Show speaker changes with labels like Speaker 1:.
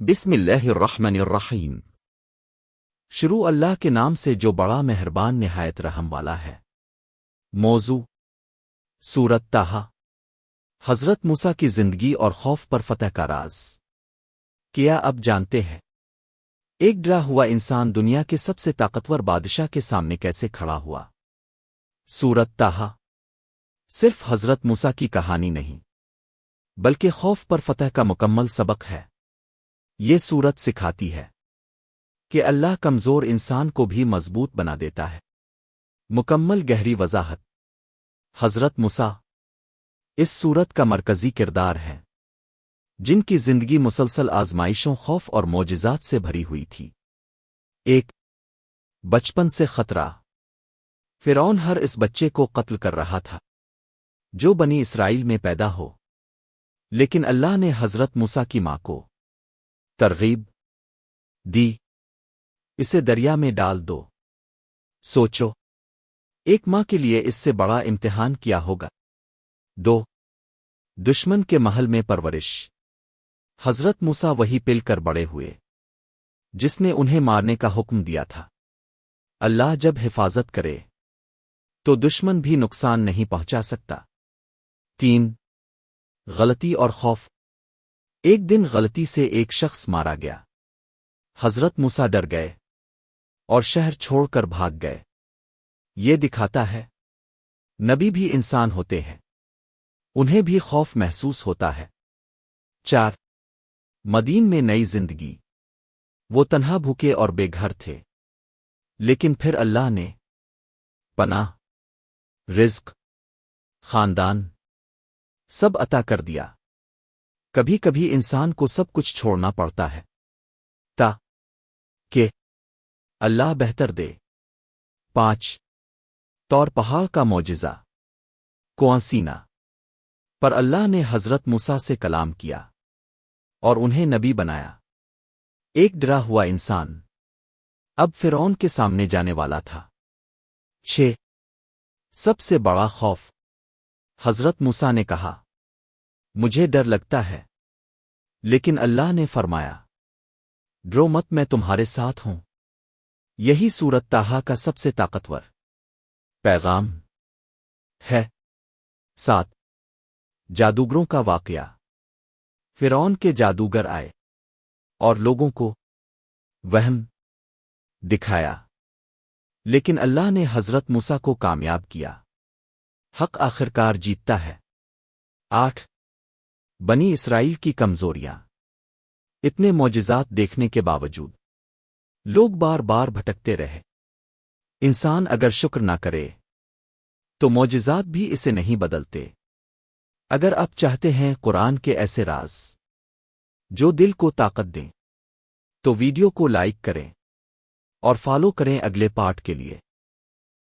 Speaker 1: بسم اللہ الرحمن الرحیم۔ شروع اللہ کے نام سے جو بڑا مہربان نہایت رحم والا ہے۔ موضوع سورت طٰہٰ۔ حضرت موسیٰ کی زندگی اور خوف پر فتح کا راز۔ کیا اب جانتے ہیں ایک ڈرا ہوا انسان دنیا کے سب سے طاقتور بادشاہ کے سامنے کیسے کھڑا ہوا؟ سورت طٰہٰ صرف حضرت موسیٰ کی کہانی نہیں بلکہ خوف پر فتح کا مکمل سبق ہے۔ یہ سورت سکھاتی ہے کہ اللہ کمزور انسان کو بھی مضبوط بنا دیتا ہے۔ مکمل گہری وضاحت۔ حضرت موسیٰ اس سورت کا مرکزی کردار ہے، جن کی زندگی مسلسل آزمائشوں، خوف اور معجزات سے بھری ہوئی تھی۔ ایک بچپن سے خطرہ۔ فرعون ہر اس بچے کو قتل کر رہا تھا جو بنی اسرائیل میں پیدا ہو، لیکن اللہ نے حضرت موسیٰ کی ماں کو ترغیب دی، اسے دریا میں ڈال دو۔ سوچو، ایک ماں کے لیے اس سے بڑا امتحان کیا ہوگا؟ دو دشمن کے محل میں پرورش۔ حضرت موسیٰ وہی پل کر بڑے ہوئے جس نے انہیں مارنے کا حکم دیا تھا۔ اللہ جب حفاظت کرے تو دشمن بھی نقصان نہیں پہنچا سکتا۔ تین غلطی اور خوف۔ ایک دن غلطی سے ایک شخص مارا گیا۔ حضرت موسیٰ ڈر گئے اور شہر چھوڑ کر بھاگ گئے۔ یہ دکھاتا ہے نبی بھی انسان ہوتے ہیں، انہیں بھی خوف محسوس ہوتا ہے۔ چار مدین میں نئی زندگی۔ وہ تنہا، بھوکے اور بے گھر تھے، لیکن پھر اللہ نے پناہ، رزق، خاندان سب عطا کر دیا۔ کبھی کبھی انسان کو سب کچھ چھوڑنا پڑتا ہے کہ اللہ بہتر دے۔ پانچ طور پہاڑ کا معجزہ۔ کوہ سینا پر اللہ نے حضرت موسیٰ سے کلام کیا اور انہیں نبی بنایا۔ ایک ڈرا ہوا انسان اب فرعون کے سامنے جانے والا تھا۔ چھ سب سے بڑا خوف۔ حضرت موسیٰ نے کہا، مجھے ڈر لگتا ہے، لیکن اللہ نے فرمایا، ڈرو مت، میں تمہارے ساتھ ہوں۔ یہی سورت طٰہٰ کا سب سے طاقتور پیغام ہے۔ سات جادوگروں کا واقعہ۔ فرعون کے جادوگر آئے اور لوگوں کو وہم دکھایا، لیکن اللہ نے حضرت موسیٰ کو کامیاب کیا۔ حق آخرکار جیتتا ہے۔ آٹھ بنی اسرائیل کی کمزوریاں۔ اتنے معجزات دیکھنے کے باوجود لوگ بار بار بھٹکتے رہے۔ انسان اگر شکر نہ کرے تو معجزات بھی اسے نہیں بدلتے۔ اگر آپ چاہتے ہیں قرآن کے ایسے راز جو دل کو طاقت دیں تو ویڈیو کو لائک کریں اور فالو کریں اگلے پارٹ کے لیے۔